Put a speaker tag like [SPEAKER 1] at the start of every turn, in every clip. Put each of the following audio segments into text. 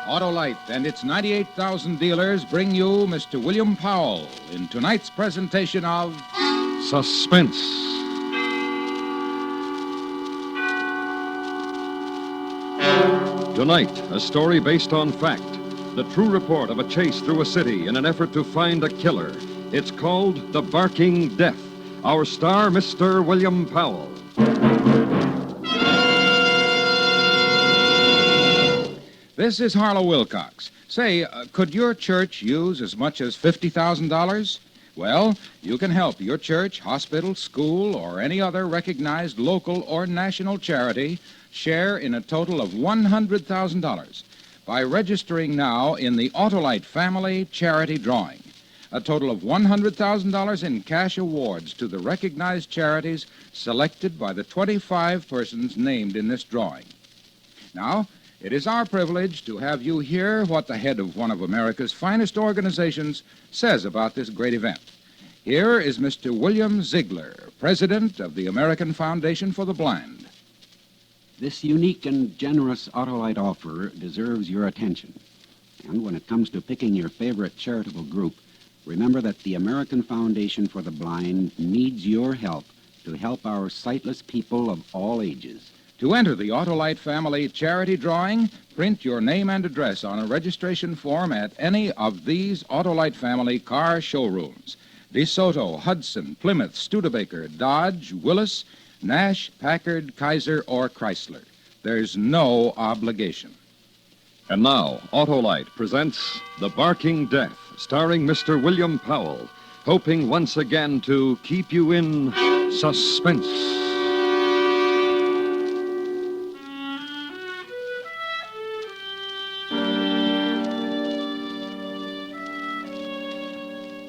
[SPEAKER 1] Autolite and its 98,000 dealers bring you Mr. William Powell in tonight's presentation of
[SPEAKER 2] Suspense. Tonight, a story based on fact. The true report of a chase through a city in an effort to find a killer. It's called The Barking Death. Our star, Mr. William Powell.
[SPEAKER 1] This is Harlow Wilcox. Say, could your church use as much as $50,000? Well, you can help your church, hospital, school, or any other recognized local or national charity share in a total of $100,000 by registering now in the Autolite Family Charity Drawing. A total of $100,000 in cash awards to the recognized charities selected by the 25 persons named in this drawing. Now, it is our privilege to have you hear what the head of one of America's finest organizations says about this great event. Here is Mr. William Ziegler, president of the American Foundation for the Blind.
[SPEAKER 3] This unique and generous Autolite offer deserves your attention. And when it comes to picking your favorite charitable group, remember that the American Foundation for the Blind needs your help to help our sightless people of all ages.
[SPEAKER 1] To enter the Autolite Family Charity Drawing, print your name and address on a registration form at any of these Autolite Family car showrooms: DeSoto, Hudson, Plymouth, Studebaker, Dodge, Willis, Nash, Packard, Kaiser, or Chrysler. There's no obligation.
[SPEAKER 2] And now, Autolite presents The Barking Death, starring Mr. William Powell, hoping once again to keep you in suspense.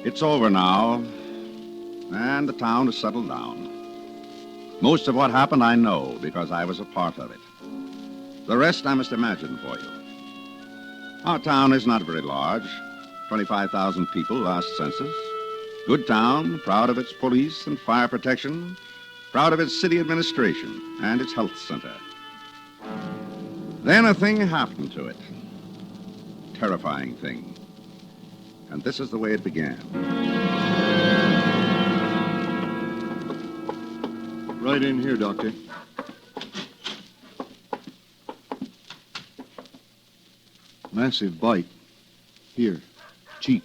[SPEAKER 4] It's over now, and the town has settled down. Most of what happened I know because I was a part of it. The rest I must imagine for you. Our town is not very large, 25,000 people last census. Good town, proud of its police and fire protection, proud of its city administration and its health center. Then a thing happened to it. Terrifying thing. And this is the way it began.
[SPEAKER 5] Right in here, Doctor. Massive bite. Here. Cheek.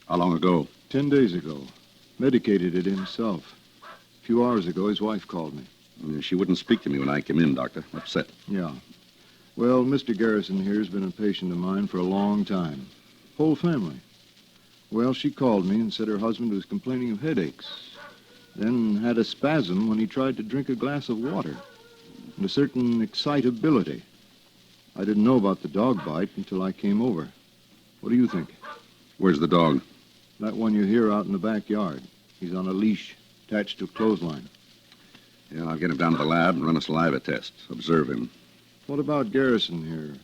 [SPEAKER 4] How long ago?
[SPEAKER 5] 10 days ago. Medicated it himself. A few hours ago, his wife called me.
[SPEAKER 4] She wouldn't speak to me when I came in, Doctor. Upset.
[SPEAKER 5] Yeah. Well, Mr. Garrison here has been a patient of mine for a long time. Whole family. Well, she called me and said her husband was complaining of headaches. Then had a spasm when he tried to drink a glass of water. And a certain excitability. I didn't know about the dog bite until I came over. What do you think?
[SPEAKER 4] Where's the dog?
[SPEAKER 5] That one you hear out in the backyard. He's on a leash, attached to a clothesline.
[SPEAKER 4] Yeah, I'll get him down to the lab and run a saliva test. Observe him.
[SPEAKER 5] What about Garrison here?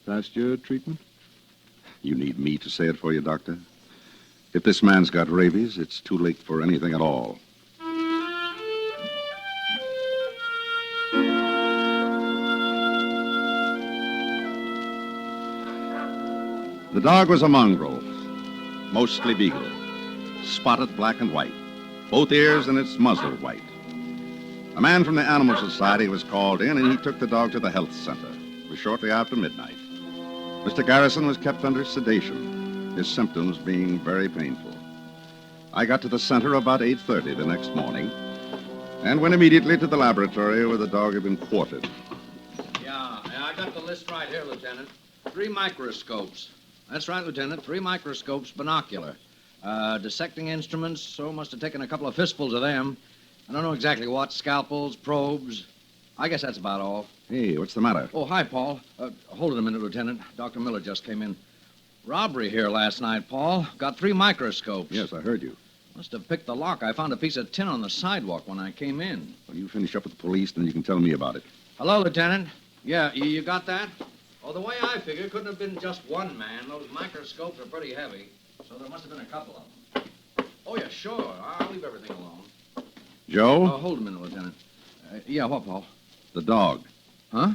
[SPEAKER 5] Passed your treatment?
[SPEAKER 4] You need me to say it for you, Doctor? If this man's got rabies, it's too late for anything at all. The dog was a mongrel, mostly beagle, spotted black and white, both ears and its muzzle white. A man from the Animal Society was called in, and he took the dog to the health center. It was shortly after midnight. Mr. Garrison was kept under sedation, his symptoms being very painful. I got to the center about 8:30 the next morning and went immediately to the laboratory where the dog had been quartered.
[SPEAKER 6] Yeah, I got the list right here, Lieutenant. 3 microscopes. That's right, Lieutenant. 3 microscopes, binocular. Dissecting instruments, so must have taken a couple of fistfuls of them. I don't know exactly what. Scalpels, probes. I guess that's about all.
[SPEAKER 4] Hey, what's the matter?
[SPEAKER 6] Oh, hi, Paul. Hold it a minute, Lieutenant. Dr. Miller just came in. Robbery here last night, Paul. Got 3 microscopes.
[SPEAKER 4] Yes, I heard you.
[SPEAKER 6] Must have picked the lock. I found a piece of tin on the sidewalk when I came in.
[SPEAKER 4] Well, you finish up with the police, then you can tell me about it.
[SPEAKER 6] Hello, Lieutenant. Yeah, you got that? Oh, the way I figure, it couldn't have been just one man. Those microscopes are pretty heavy, so there must have been a couple of them. Oh, yeah, sure. I'll leave everything alone.
[SPEAKER 4] Joe?
[SPEAKER 6] Hold a minute, Lieutenant. Yeah, what, Paul?
[SPEAKER 4] The dog.
[SPEAKER 6] Huh?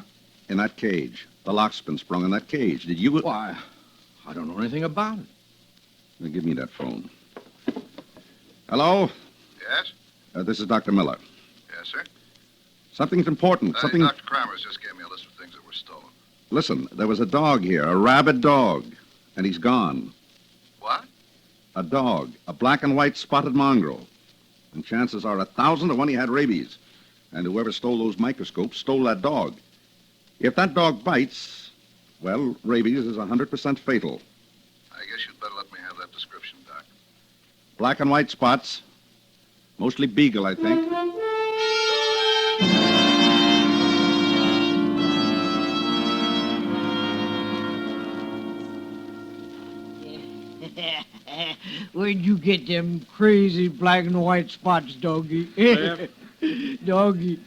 [SPEAKER 4] In that cage. The lock's been sprung in that cage. Did you...
[SPEAKER 6] Why, I don't know anything about it.
[SPEAKER 4] Now, give me that phone. Hello?
[SPEAKER 7] Yes?
[SPEAKER 4] This is Dr. Miller.
[SPEAKER 7] Yes, sir?
[SPEAKER 4] Something's important. Something...
[SPEAKER 7] Dr. Kramer's just gave me a list of things that were stolen.
[SPEAKER 4] Listen, there was a dog here, a rabid dog, and he's gone.
[SPEAKER 7] What?
[SPEAKER 4] A dog, a black and white spotted mongrel. And chances are 1,000 to 1 he had rabies. And whoever stole those microscopes stole that dog. If that dog bites, well, rabies is 100% fatal.
[SPEAKER 7] I guess you'd better let me have that description, Doc.
[SPEAKER 4] Black and white spots, mostly beagle, I think.
[SPEAKER 8] Where'd you get them crazy black and white spots, doggy? Doggy.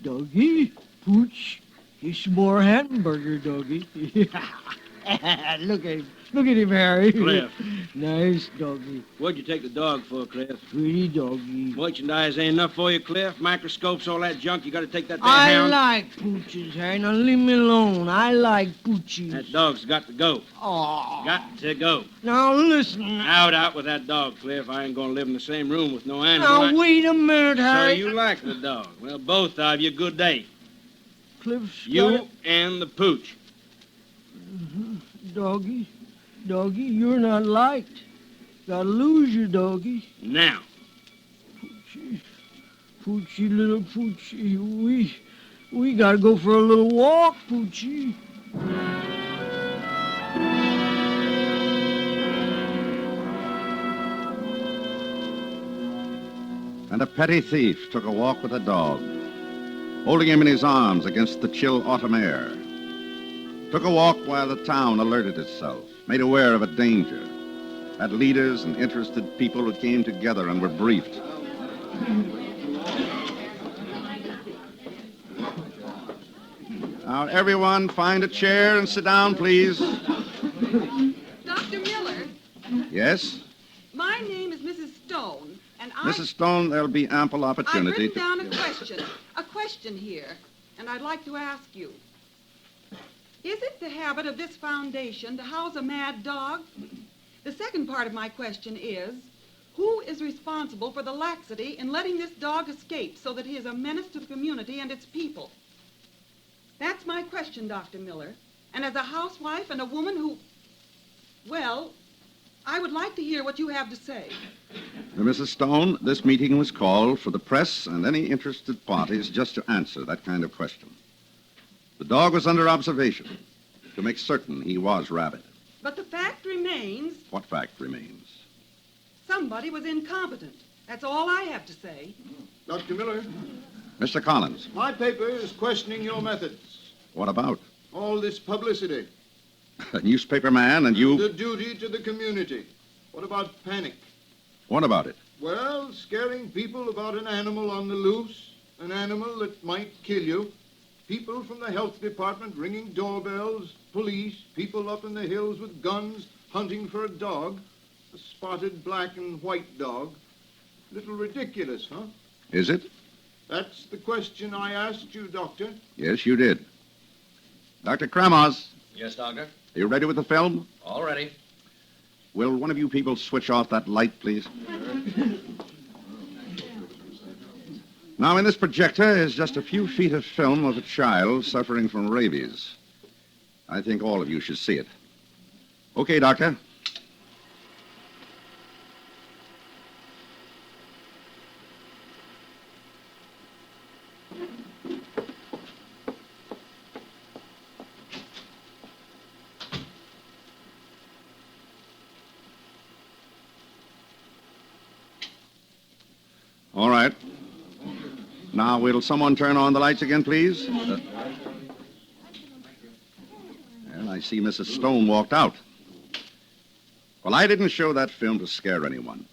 [SPEAKER 8] Doggy, pooch. He's some more hamburger, doggy. Look at him. Look at him, Harry.
[SPEAKER 9] Cliff.
[SPEAKER 8] Nice doggy.
[SPEAKER 9] What'd you take the dog for, Cliff?
[SPEAKER 8] Pretty doggy.
[SPEAKER 9] Merchandise ain't enough for you, Cliff? Microscopes, all that junk, you gotta take that there
[SPEAKER 8] I
[SPEAKER 9] hound?
[SPEAKER 8] like pooches, Harry. Now leave me alone. I like pooches.
[SPEAKER 9] That dog's got to go.
[SPEAKER 8] Oh.
[SPEAKER 9] Got to go.
[SPEAKER 8] Now listen.
[SPEAKER 9] Out with that dog, Cliff. I ain't gonna live in the same room with no animal.
[SPEAKER 8] Now wait a minute,
[SPEAKER 9] So
[SPEAKER 8] Harry.
[SPEAKER 9] you like the dog. Well, both of you, good day.
[SPEAKER 8] Cliff's got
[SPEAKER 9] You
[SPEAKER 8] it.
[SPEAKER 9] and the pooch.
[SPEAKER 8] Doggy. Doggy, you're not liked. Gotta lose you, doggy.
[SPEAKER 9] Now.
[SPEAKER 8] Poochie. Poochie, little Poochie. We gotta go for a little walk, Poochie.
[SPEAKER 4] And a petty thief took a walk with a dog, holding him in his arms against the chill autumn air. Took a walk while the town alerted itself, made aware of a danger, had leaders and interested people who came together and were briefed. Now, everyone, find a chair and sit down, please.
[SPEAKER 10] Dr. Miller,
[SPEAKER 4] Yes?
[SPEAKER 10] my name is Mrs. Stone, and
[SPEAKER 4] Mrs. Stone, there'll be ample
[SPEAKER 10] I've
[SPEAKER 4] opportunity
[SPEAKER 10] written down a question here, and I'd like to ask you. Is it the habit of this foundation to house a mad dog? The second part of my question is, who is responsible for the laxity in letting this dog escape so that he is a menace to the community and its people? That's my question, Dr. Miller. And as a housewife and a woman who, well, I would like to hear what you have to say.
[SPEAKER 4] Mrs. Stone, this meeting was called for the press and any interested parties just to answer that kind of question. The dog was under observation to make certain he was rabid.
[SPEAKER 10] But the fact remains,
[SPEAKER 4] What fact remains?
[SPEAKER 10] somebody was incompetent. That's all I have to say.
[SPEAKER 5] Dr. Miller,
[SPEAKER 4] Mr. Collins,
[SPEAKER 5] my paper is questioning your methods.
[SPEAKER 4] what about?
[SPEAKER 5] All this publicity.
[SPEAKER 4] A newspaper man and you...
[SPEAKER 5] The duty to the community. What about panic?
[SPEAKER 4] What about it?
[SPEAKER 5] Well, scaring people about an animal on the loose, an animal that might kill you. People from the health department ringing doorbells, police, people up in the hills with guns hunting for a dog, a spotted black and white dog. Little ridiculous, huh?
[SPEAKER 4] Is it?
[SPEAKER 5] That's the question I asked you, Doctor.
[SPEAKER 4] Yes, you did. Dr. Kramos,
[SPEAKER 6] Yes, Doctor?
[SPEAKER 4] are you ready with the film?
[SPEAKER 6] All ready.
[SPEAKER 4] Will one of you people switch off that light, please? Now, in this projector is just a few feet of film of a child suffering from rabies. I think all of you should see it. Okay, Doctor. All right. Now, will someone turn on the lights again, please? And I see Mrs. Stone walked out. Well, I didn't show that film to scare anyone.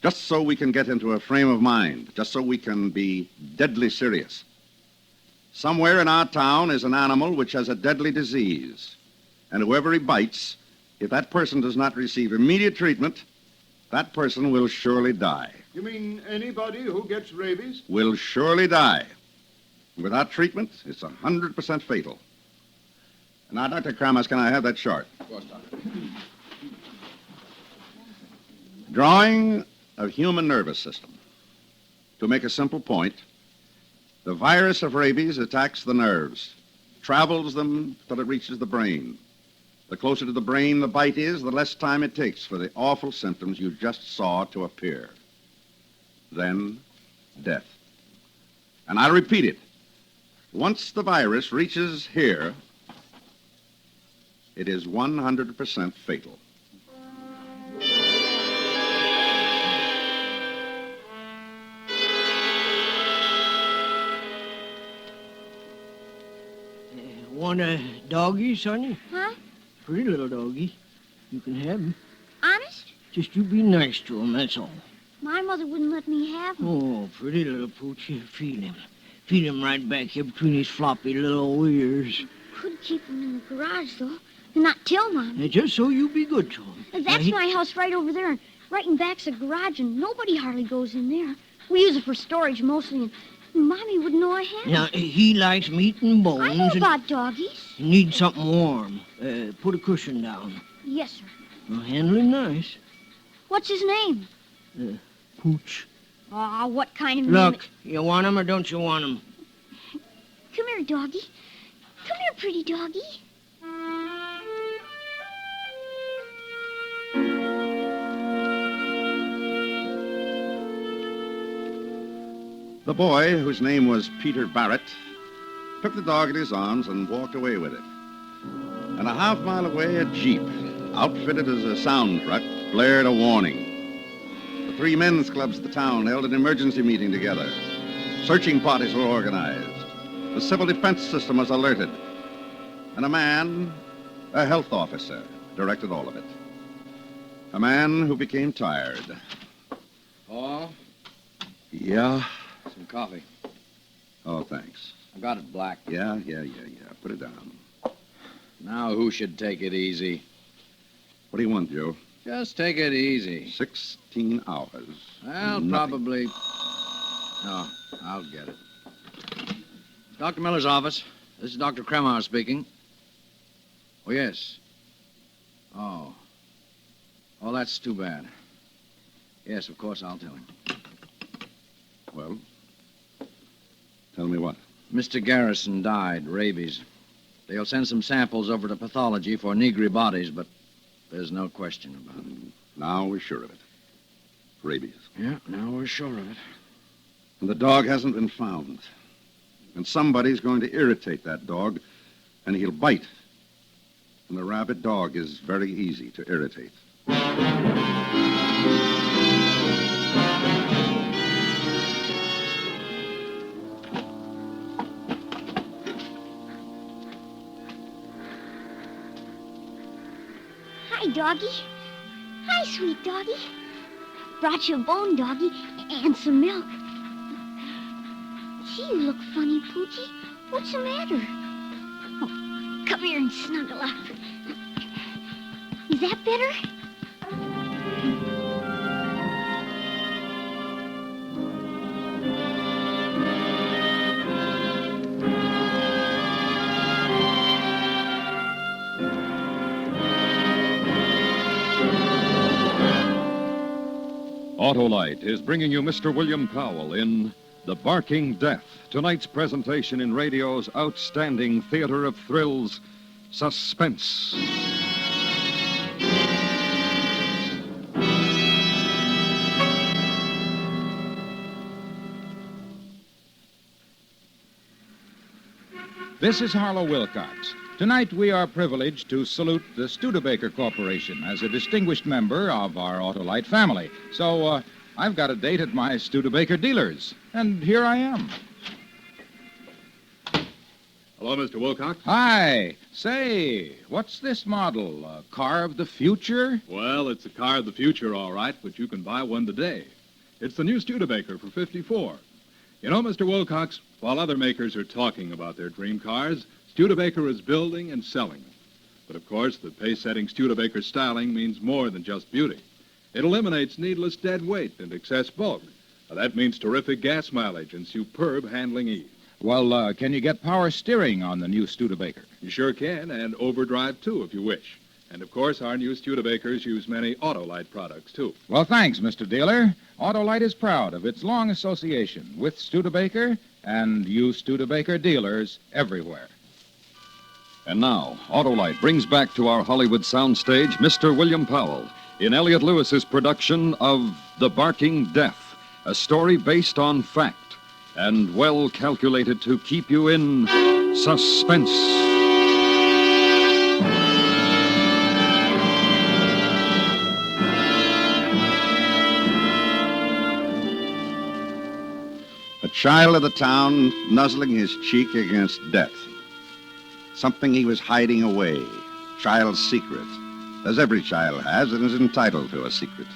[SPEAKER 4] Just so we can get into a frame of mind. Just so we can be deadly serious. Somewhere in our town is an animal which has a deadly disease. And whoever he bites, if that person does not receive immediate treatment, that person will surely die.
[SPEAKER 5] You mean anybody who gets rabies?
[SPEAKER 4] Will surely die. Without treatment, it's 100% fatal. Now, Dr. Kramas, can I have that chart?
[SPEAKER 6] Of course, Doctor.
[SPEAKER 4] Drawing of human nervous system. To make a simple point, the virus of rabies attacks the nerves, travels them till it reaches the brain. The closer to the brain the bite is, the less time it takes for the awful symptoms you just saw to appear. Then, death. And I'll repeat it. Once the virus reaches here, it is 100% fatal.
[SPEAKER 8] Want a doggy, Sonny?
[SPEAKER 11] Huh?
[SPEAKER 8] Pretty little doggy. You can have him.
[SPEAKER 11] Honest?
[SPEAKER 8] Just you be nice to him, that's all.
[SPEAKER 11] My mother wouldn't let me have him.
[SPEAKER 8] Oh, pretty little pooch. Here, feed him. Feed him right back here between his floppy little ears.
[SPEAKER 11] Could keep him in the garage, though, and not tell Mom.
[SPEAKER 8] Just so you be good to him.
[SPEAKER 11] That's my house right over there, and right in back's a garage, and nobody hardly goes in there. We use it for storage mostly, and Mommy wouldn't know I had him.
[SPEAKER 8] Now, he likes meat and bones.
[SPEAKER 11] I know about doggies.
[SPEAKER 8] He needs something warm. Put a cushion down.
[SPEAKER 11] Yes, sir.
[SPEAKER 8] Well, handle him nice.
[SPEAKER 11] What's his name?
[SPEAKER 8] Pooch.
[SPEAKER 11] Aw, what kind of name?
[SPEAKER 8] Look, you want him or don't you want him?
[SPEAKER 11] Come here, doggy. Come here, pretty doggy.
[SPEAKER 4] The boy, whose name was Peter Barrett, took the dog in his arms and walked away with it. And a half mile away, a jeep, outfitted as a sound truck, blared a warning. The three men's clubs of the town held an emergency meeting together. Searching parties were organized. The civil defense system was alerted. And a man, a health officer, directed all of it. A man who became tired.
[SPEAKER 6] Paul,
[SPEAKER 4] Yeah?
[SPEAKER 6] some coffee.
[SPEAKER 4] Oh, thanks.
[SPEAKER 6] I got it black.
[SPEAKER 4] Yeah. Put it down.
[SPEAKER 6] Now who should take it easy?
[SPEAKER 4] What do you want, Joe?
[SPEAKER 6] Just take it easy.
[SPEAKER 4] 16 hours.
[SPEAKER 6] Well,
[SPEAKER 4] Nothing.
[SPEAKER 6] probably... No, I'll get it. Dr. Miller's office. This is Dr. Kremauer speaking. Oh, yes. Oh, that's too bad. Yes, of course, I'll tell him.
[SPEAKER 4] Well, tell me what.
[SPEAKER 6] Mr. Garrison died, rabies. They'll send some samples over to pathology for negri bodies, but there's no question about it.
[SPEAKER 4] Now we're sure of it. Rabies.
[SPEAKER 6] Yeah, now we're sure of it.
[SPEAKER 4] And the dog hasn't been found. And somebody's going to irritate that dog, and he'll bite. And the rabid dog is very easy to irritate.
[SPEAKER 11] Hi, doggy. Hi, sweet doggy. Brought you a bone, doggy, and some milk. Gee, you look funny, Poochie. What's the matter? Oh, come here and snuggle up. Is that better?
[SPEAKER 2] Autolite is bringing you Mr. William Powell in The Barking Death, tonight's presentation in radio's outstanding theater of thrills, Suspense.
[SPEAKER 1] This is Harlow Wilcox. Tonight we are privileged to salute the Studebaker Corporation as a distinguished member of our Autolite family. So I've got a date at my Studebaker dealers, and here I am.
[SPEAKER 12] Hello, Mr. Wilcox.
[SPEAKER 1] Hi. Say, what's this model? A car of the future?
[SPEAKER 12] Well, it's a car of the future, all right, but you can buy one today. It's the new Studebaker for $54. You know, Mr. Wilcox, while other makers are talking about their dream cars, Studebaker is building and selling them. But, of course, the pace-setting Studebaker styling means more than just beauty. It eliminates needless dead weight and excess bulk. Now, that means terrific gas mileage and superb handling ease.
[SPEAKER 1] Well, can you get power steering on the new Studebaker?
[SPEAKER 12] You sure can, and overdrive, too, if you wish. And, of course, our new Studebakers use many Autolite products, too.
[SPEAKER 1] Well, thanks, Mr. Dealer. Autolite is proud of its long association with Studebaker and you Studebaker dealers everywhere.
[SPEAKER 2] And now, Autolite brings back to our Hollywood soundstage Mr. William Powell in Elliot Lewis's production of The Barking Death, a story based on fact and well calculated to keep you in suspense.
[SPEAKER 4] A child of the town nuzzling his cheek against death. Something he was hiding away. Child's secret. As every child has and is entitled to a secret.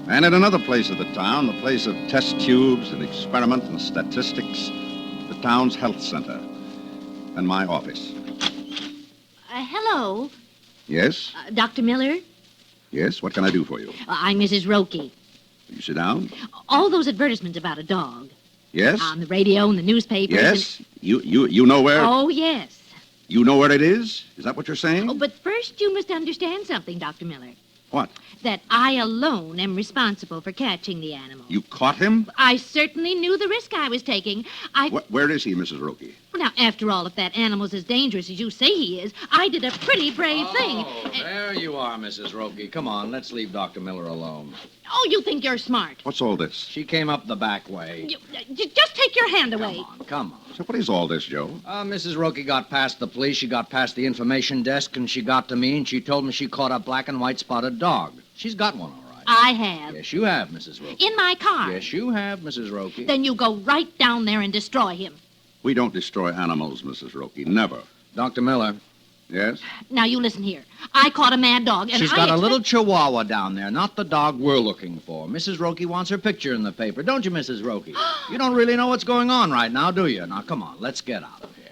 [SPEAKER 4] And in another place of the town, the place of test tubes and experiment and statistics, the town's health center and my office.
[SPEAKER 11] Hello,
[SPEAKER 4] Yes?
[SPEAKER 11] Dr. Miller.
[SPEAKER 4] Yes? What can I do for you?
[SPEAKER 11] I'm Mrs. Roki.
[SPEAKER 4] You sit down.
[SPEAKER 11] All those advertisements about a dog
[SPEAKER 4] Yes?
[SPEAKER 11] on the radio and the newspapers.
[SPEAKER 4] Yes? You know where?
[SPEAKER 11] Oh, yes.
[SPEAKER 4] You know where it is? Is that what you're saying?
[SPEAKER 11] Oh, but first you must understand something, Dr. Miller.
[SPEAKER 4] What?
[SPEAKER 11] That I alone am responsible for catching the animal.
[SPEAKER 4] You caught him?
[SPEAKER 11] I certainly knew the risk I was taking.
[SPEAKER 4] Where is he, Mrs. Roki?
[SPEAKER 11] Now, after all, if that animal's as dangerous as you say he is, I did a pretty brave thing.
[SPEAKER 6] Oh, there you are, Mrs. Roki. Come on, let's leave Dr. Miller alone.
[SPEAKER 11] Oh, you think you're smart.
[SPEAKER 4] What's all this?
[SPEAKER 6] She came up the back way.
[SPEAKER 11] Just take your hand away.
[SPEAKER 6] Come on.
[SPEAKER 4] So what is all this, Joe?
[SPEAKER 6] Mrs. Roki got past the police, she got past the information desk, and she got to me, and she told me she caught a black and white spotted dog. She's got one, all right.
[SPEAKER 11] I have.
[SPEAKER 6] Yes, you have, Mrs. Roki.
[SPEAKER 11] In my car.
[SPEAKER 6] Yes, you have, Mrs. Roki.
[SPEAKER 11] Then you go right down there and destroy him.
[SPEAKER 4] We don't destroy animals, Mrs. Roki. Never.
[SPEAKER 6] Dr. Miller.
[SPEAKER 4] Yes?
[SPEAKER 11] Now, you listen here. I caught a mad dog, and
[SPEAKER 6] She's got a little chihuahua down there, not the dog we're looking for. Mrs. Roki wants her picture in the paper, don't you, Mrs. Roki? You don't really know what's going on right now, do you? Now, come on, let's get out of here.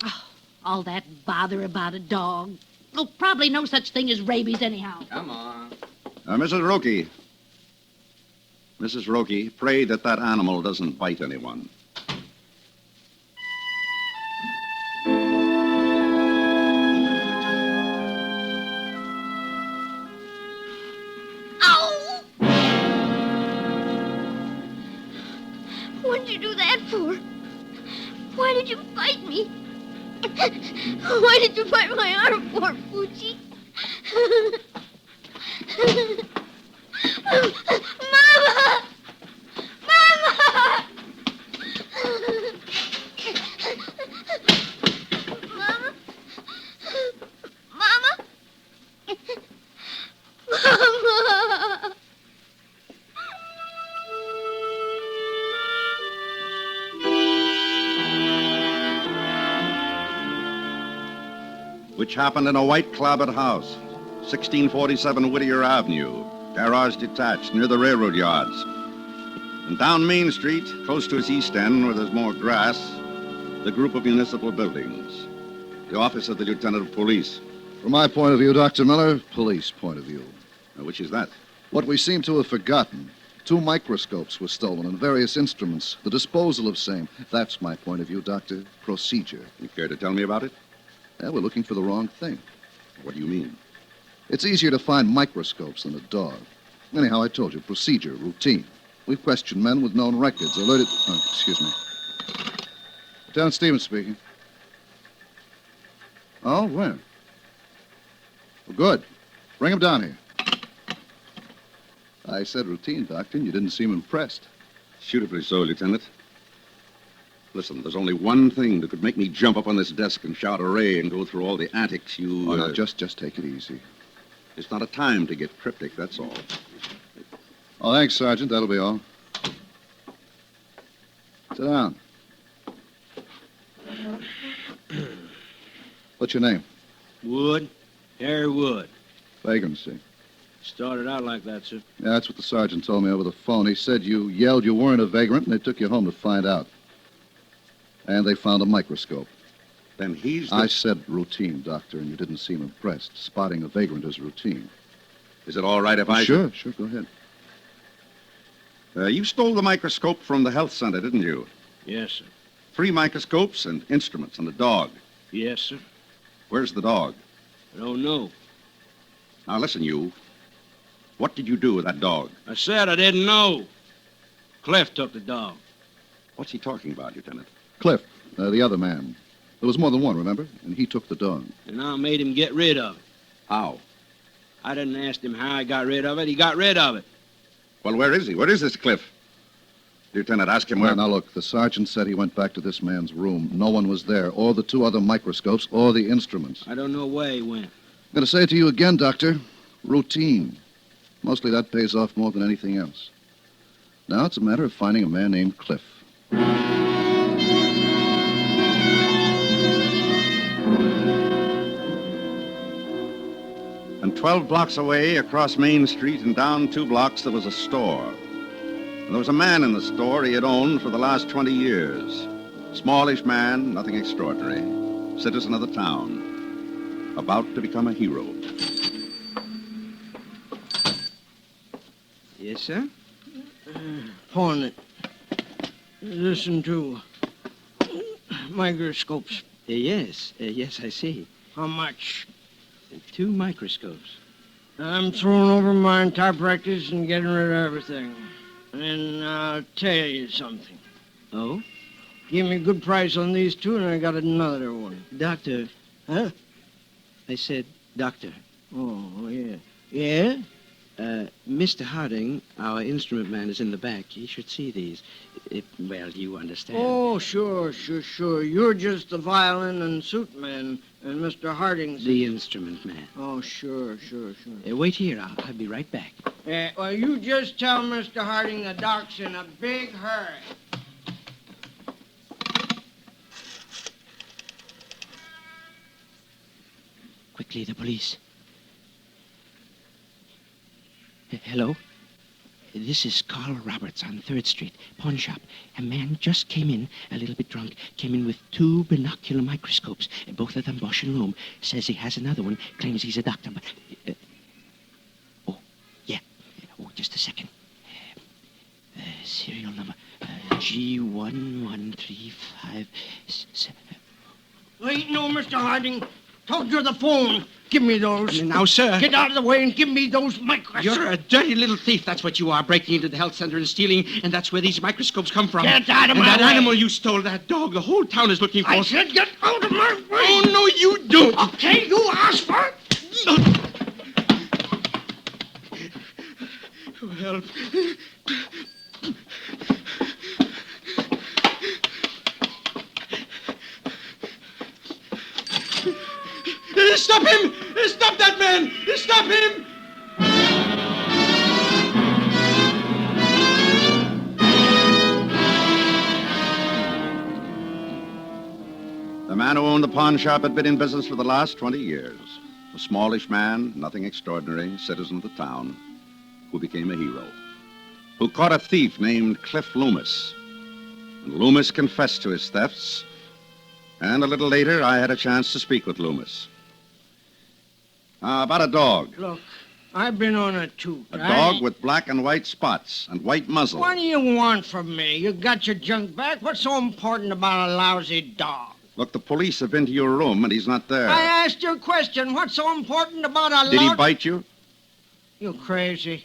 [SPEAKER 11] Oh, all that bother about a dog. Oh, probably no such thing as rabies anyhow.
[SPEAKER 6] Come on.
[SPEAKER 4] Mrs. Roki. Mrs. Roki, pray that that animal doesn't bite anyone.
[SPEAKER 11] Ow! What'd you do that for? Why did you bite me? Why did you bite my arm for, Poochie? Mama! Mama! Mama? Mama? Mama!
[SPEAKER 4] Which happened in a white-clabbered house, 1647 Whittier Avenue, garage detached near the railroad yards. And down Main Street, close to its east end, where there's more grass, the group of municipal buildings. The office of the Lieutenant of Police.
[SPEAKER 5] From my point of view, Dr. Miller, police point of view.
[SPEAKER 4] Which is that?
[SPEAKER 5] What we seem to have forgotten. 2 microscopes were stolen and various instruments. The disposal of same. That's my point of view, Doctor. Procedure.
[SPEAKER 4] You care to tell me about it?
[SPEAKER 5] Yeah, we're looking for the wrong thing.
[SPEAKER 4] What do you mean?
[SPEAKER 5] It's easier to find microscopes than a dog. Anyhow, I told you, procedure, routine. We've questioned men with known records, alerted... Oh, excuse me. Lieutenant Stevens speaking. Oh, where? Well, good. Bring him down here. I said routine, Doctor, and you didn't seem impressed.
[SPEAKER 4] Suitably so, Lieutenant. Listen, there's only one thing that could make me jump up on this desk and shout array and go through all the antics you...
[SPEAKER 5] Oh, no, just take it easy.
[SPEAKER 4] It's not a time to get cryptic, that's all.
[SPEAKER 5] Oh, thanks, Sergeant. That'll be all. Sit down. What's your name?
[SPEAKER 9] Wood. Harry Wood.
[SPEAKER 5] Vagrancy.
[SPEAKER 9] Started out like that, sir.
[SPEAKER 5] Yeah, that's what the sergeant told me over the phone. He said you yelled you weren't a vagrant, and they took you home to find out. And they found a microscope.
[SPEAKER 4] Then he's the...
[SPEAKER 5] I said routine, Doctor, and you didn't seem impressed. Spotting a vagrant is routine.
[SPEAKER 4] Is it all right if I...
[SPEAKER 5] Sure, go ahead.
[SPEAKER 4] You stole the microscope from the health center, didn't you?
[SPEAKER 9] Yes, sir.
[SPEAKER 4] 3 microscopes and instruments and a dog.
[SPEAKER 9] Yes, sir.
[SPEAKER 4] Where's the dog?
[SPEAKER 9] I don't know.
[SPEAKER 4] Now, listen, you. What did you do with that dog?
[SPEAKER 9] I said I didn't know. Cliff took the dog.
[SPEAKER 4] What's he talking about, Lieutenant?
[SPEAKER 13] Cliff, the other man. There was more than one, remember? And he took the dog.
[SPEAKER 9] And I made him get rid of it.
[SPEAKER 4] How?
[SPEAKER 9] I didn't ask him how he got rid of it. He got rid of it.
[SPEAKER 4] Well, where is he? Where is this Cliff? Lieutenant, ask him where...
[SPEAKER 13] Now, look, the sergeant said he went back to this man's room. No one was there, or the 2 other microscopes, or the instruments.
[SPEAKER 9] I don't know where he went.
[SPEAKER 13] I'm going to say it to you again, Doctor. Routine. Mostly that pays off more than anything else. Now it's a matter of finding a man named Cliff.
[SPEAKER 4] And 12 blocks away, across Main Street and down 2 blocks, there was a store. And there was a man in the store he had owned for the last 20 years. Smallish man, nothing extraordinary. Citizen of the town. About to become a hero.
[SPEAKER 8] Yes, sir? Pawn it. Listen to microscopes.
[SPEAKER 14] Yes, I see.
[SPEAKER 8] How much?
[SPEAKER 14] 2 microscopes.
[SPEAKER 8] I'm throwing over my entire practice and getting rid of everything. And I'll tell you something.
[SPEAKER 14] Oh?
[SPEAKER 8] Give me a good price on these 2, and I got another one.
[SPEAKER 14] Doctor.
[SPEAKER 8] Huh?
[SPEAKER 14] I said, doctor.
[SPEAKER 8] Oh, yeah. Yeah?
[SPEAKER 14] Mr. Harding, our instrument man, is in the back. He should see these. Well, you understand.
[SPEAKER 8] Oh, sure. You're just the violin and suit man, and Mr. Harding's...
[SPEAKER 14] The instrument man.
[SPEAKER 8] Oh, sure.
[SPEAKER 14] Wait here. I'll be right back.
[SPEAKER 8] Well, you just tell Mr. Harding the doc's in a big hurry.
[SPEAKER 14] Quickly, the police. Hello? This is Carl Roberts on 3rd Street, pawn shop. A man just came in, a little bit drunk, came in with 2 binocular microscopes, both of them Bosch and Loom. Says he has another one, claims he's a doctor, but... Oh, just a second. Serial number, G1135...
[SPEAKER 8] Ain't no Mr. Harding. Talk to the phone. Give me those.
[SPEAKER 14] Now, sir.
[SPEAKER 8] Get out of the way and give me those microscopes.
[SPEAKER 14] You're a dirty little thief, that's what you are, breaking into the health center and stealing, and that's where these microscopes come from.
[SPEAKER 8] Get out of my
[SPEAKER 14] And that
[SPEAKER 8] way.
[SPEAKER 14] animal you stole, that dog, the whole town is looking for.
[SPEAKER 8] I said get out of my way.
[SPEAKER 14] Oh, no, you don't.
[SPEAKER 8] Okay, you asked for it.
[SPEAKER 14] Help. Stop him! Stop that man! Stop him!
[SPEAKER 4] The man who owned the pawn shop had been in business for the last 20 years. A smallish man, nothing extraordinary, citizen of the town, who became a hero. Who caught a thief named Cliff Loomis. And Loomis confessed to his thefts. And a little later, I had a chance to speak with Loomis. About a dog.
[SPEAKER 8] Look, I've been on a toot.
[SPEAKER 4] A dog with black and white spots and white muzzle.
[SPEAKER 8] What do you want from me? You got your junk back? What's so important about a lousy dog?
[SPEAKER 4] Look, the police have been to your room and he's not there.
[SPEAKER 8] I asked you a question. What's so important about a
[SPEAKER 4] Did he bite you?
[SPEAKER 8] You crazy.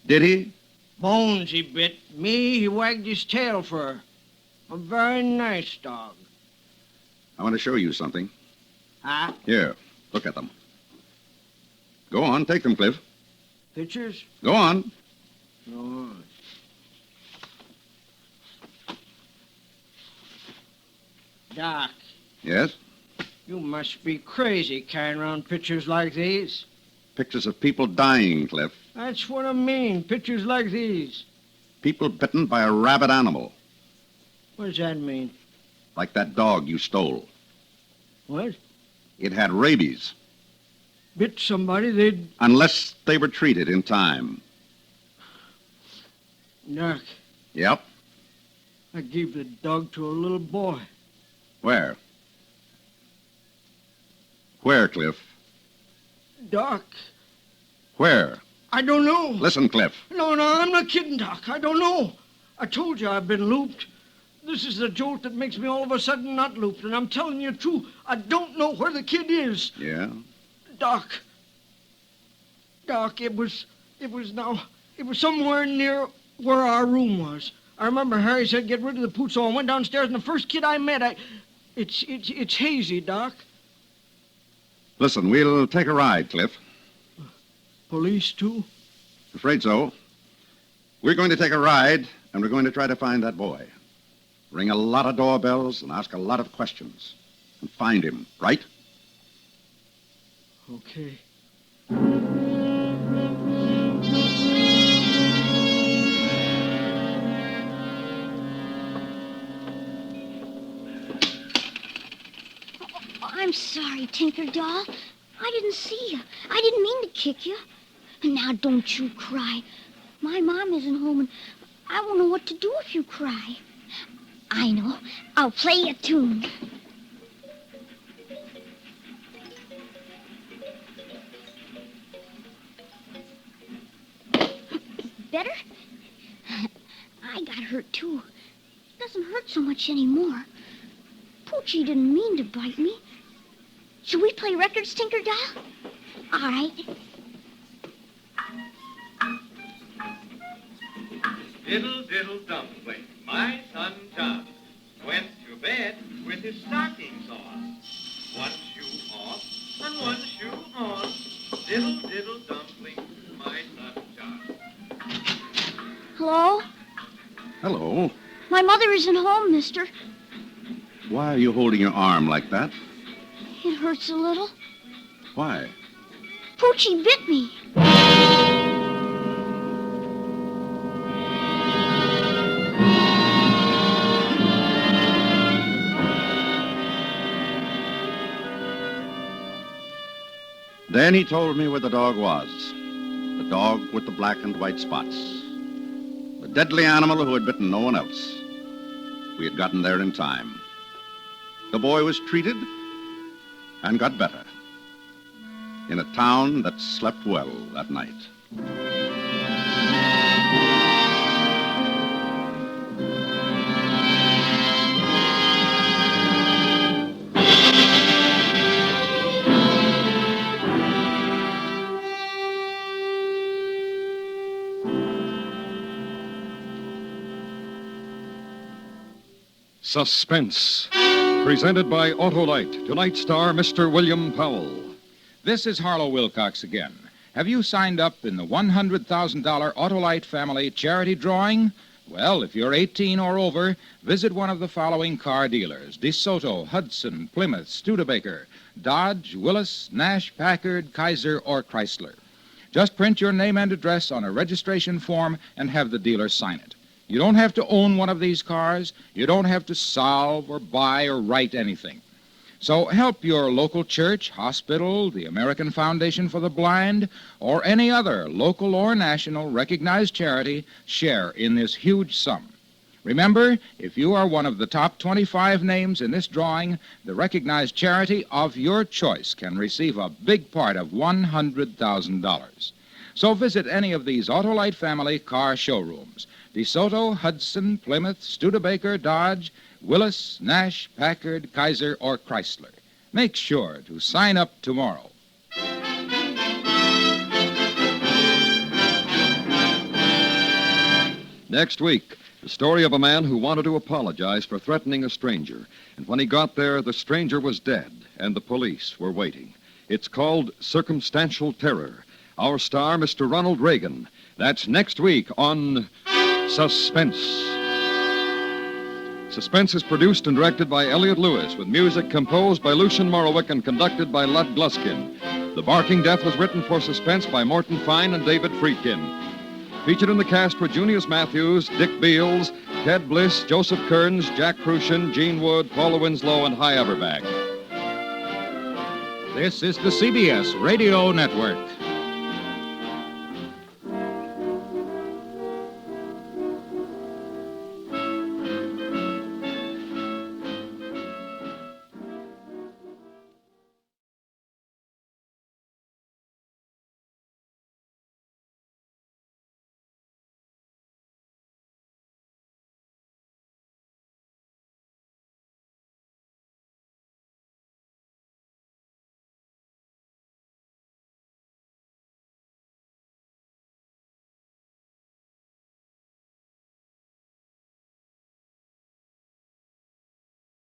[SPEAKER 4] Did he?
[SPEAKER 8] Bones he bit. Me, he wagged his tail for. A very nice dog.
[SPEAKER 4] I want to show you something.
[SPEAKER 8] Huh?
[SPEAKER 4] Here, look at them. Go on, take them, Cliff.
[SPEAKER 8] Pictures?
[SPEAKER 4] Go on.
[SPEAKER 8] Go on. Doc,
[SPEAKER 4] Yes?
[SPEAKER 8] you must be crazy carrying around pictures like these.
[SPEAKER 4] Pictures of people dying, Cliff.
[SPEAKER 8] That's what I mean, pictures like these.
[SPEAKER 4] People bitten by a rabid animal,
[SPEAKER 8] What does that mean?
[SPEAKER 4] like that dog you stole.
[SPEAKER 8] What?
[SPEAKER 4] It had rabies,
[SPEAKER 8] Bit somebody, they'd...
[SPEAKER 4] unless they were treated in time.
[SPEAKER 8] Doc,
[SPEAKER 4] Yep.
[SPEAKER 8] I gave the dog to a little boy.
[SPEAKER 4] Where? Where, Cliff?
[SPEAKER 8] Doc,
[SPEAKER 4] Where?
[SPEAKER 8] I don't know.
[SPEAKER 4] Listen, Cliff.
[SPEAKER 8] No, I'm not kidding, Doc. I don't know. I told you I've been looped. This is the jolt that makes me all of a sudden not looped, and I'm telling you true, I don't know where the kid is.
[SPEAKER 4] Yeah?
[SPEAKER 8] Doc, it was somewhere near where our room was. I remember Harry said get rid of the pooch, so I went downstairs, and the first kid I met, it's Hazy, Doc.
[SPEAKER 4] Listen, we'll take a ride, Cliff.
[SPEAKER 8] Police, too?
[SPEAKER 4] Afraid so. We're going to take a ride, and we're going to try to find that boy. Ring a lot of doorbells and ask a lot of questions. And find him, right?
[SPEAKER 8] Okay.
[SPEAKER 11] I'm sorry, Tinker Doll. I didn't see you. I didn't mean to kick you. And now don't you cry. My mom isn't home, and I won't know what to do if you cry. I know. I'll play you a tune. Better? I got hurt, too. It doesn't hurt so much anymore. Poochie didn't mean to bite me. Should we play records, Tinker Doll? All right.
[SPEAKER 15] Diddle, diddle, dumpling, my son John went to bed with his stockings on. One shoe off and one shoe on. Diddle, diddle, dumpling, my son John.
[SPEAKER 11] Hello?
[SPEAKER 4] Hello.
[SPEAKER 11] My mother isn't home, mister.
[SPEAKER 4] Why are you holding your arm like that?
[SPEAKER 11] It hurts a little.
[SPEAKER 4] Why?
[SPEAKER 11] Poochie bit me.
[SPEAKER 4] Then he told me where the dog was. The dog with the black and white spots. The deadly animal who had bitten no one else. We had gotten there in time. The boy was treated and got better in a town that slept well that night.
[SPEAKER 2] Suspense, presented by Autolite. Tonight's star, Mr. William Powell.
[SPEAKER 1] This is Harlow Wilcox again. Have you signed up in the $100,000 Autolite family charity drawing? Well, if you're 18 or over, visit one of the following car dealers: DeSoto, Hudson, Plymouth, Studebaker, Dodge, Willis, Nash, Packard, Kaiser, or Chrysler. Just print your name and address on a registration form and have the dealer sign it. You don't have to own one of these cars. You don't have to solve or buy or write anything. So help your local church, hospital, the American Foundation for the Blind, or any other local or national recognized charity share in this huge sum. Remember, if you are one of the top 25 names in this drawing, the recognized charity of your choice can receive a big part of $100,000. So visit any of these Autolite family car showrooms: DeSoto, Hudson, Plymouth, Studebaker, Dodge, Willis, Nash, Packard, Kaiser, or Chrysler. Make sure to sign up tomorrow.
[SPEAKER 2] Next week, the story of a man who wanted to apologize for threatening a stranger. And when he got there, the stranger was dead, and the police were waiting. It's called Circumstantial Terror. Our star, Mr. Ronald Reagan. That's next week on Suspense. Suspense is produced and directed by Elliott Lewis, with music composed by Lucien Morowick and conducted by Lud Gluskin. The Barking Death was written for Suspense by Morton Fine and David Friedkin. Featured in the cast were Junius Matthews, Dick Beals, Ted Bliss, Joseph Kearns, Jack Crucian, Gene Wood, Paula Winslow, and Hy Averback.
[SPEAKER 1] This is the CBS Radio Network.